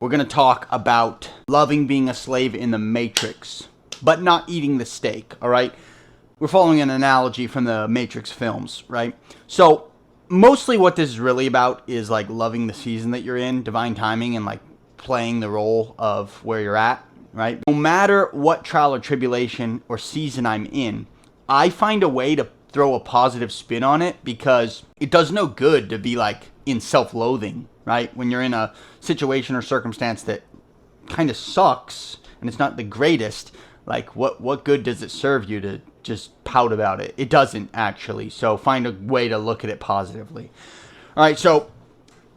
We're going to talk about loving being a slave in the Matrix, but not eating the steak, all right? We're following an analogy from the Matrix films, right? So mostly what this is really about is like loving the season that you're in, divine timing, and like playing the role of where you're at, right? No matter what trial or tribulation or season I'm in, I find a way to throw a positive spin on it because it does no good to be like in self-loathing, right? When you're in a situation or circumstance that kind of sucks and it's not the greatest, like what good does it serve you to just pout about it? It doesn't actually. So find a way to look at it positively. All right, so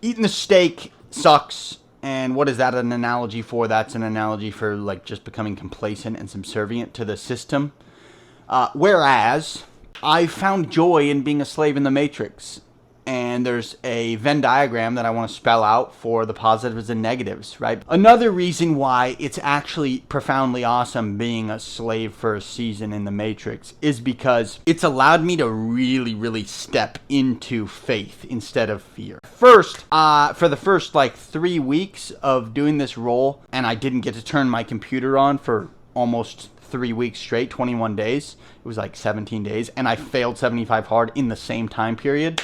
eating the steak sucks. And what is that an analogy for? That's an analogy for like just becoming complacent and subservient to the system. Whereas I found joy in being a slave in the Matrix. And there's a Venn diagram that I want to spell out for the positives and negatives, right? Another reason why it's actually profoundly awesome being a slave for a season in the Matrix is because it's allowed me to really step into faith instead of fear. First, for the first like 3 weeks of doing this role, and I didn't get to turn my computer on for almost 3 weeks straight, 21 days. It was like 17 days, and I failed 75 hard in the same time period.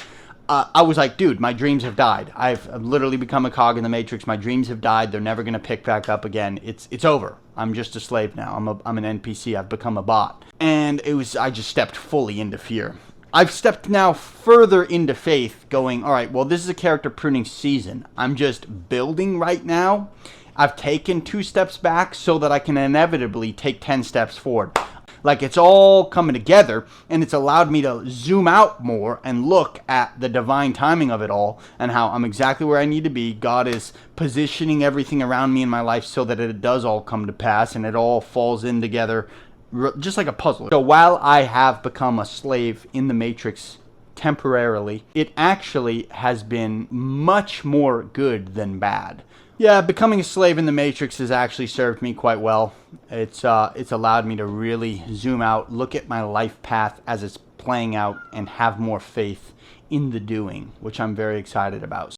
I was like, dude, my dreams have died. I've literally become a cog in the Matrix. My dreams have died. They're never going to pick back up again. It's over. I'm just a slave now. I'm an NPC. I've become a bot. And I just stepped fully into fear. I've stepped now further into faith going, all right, well, this is a character pruning season. I'm just building right now. I've taken 2 steps back so that I can inevitably take 10 steps forward. Like it's all coming together, and it's allowed me to zoom out more and look at the divine timing of it all and how I'm exactly where I need to be. God is positioning everything around me in my life so that it does all come to pass and it all falls in together just like a puzzle. So while I have become a slave in the Matrix temporarily, it actually has been much more good than bad. Yeah, becoming a slave in the Matrix has actually served me quite well. It's allowed me to really zoom out, look at my life path as it's playing out, and have more faith in the doing, which I'm very excited about.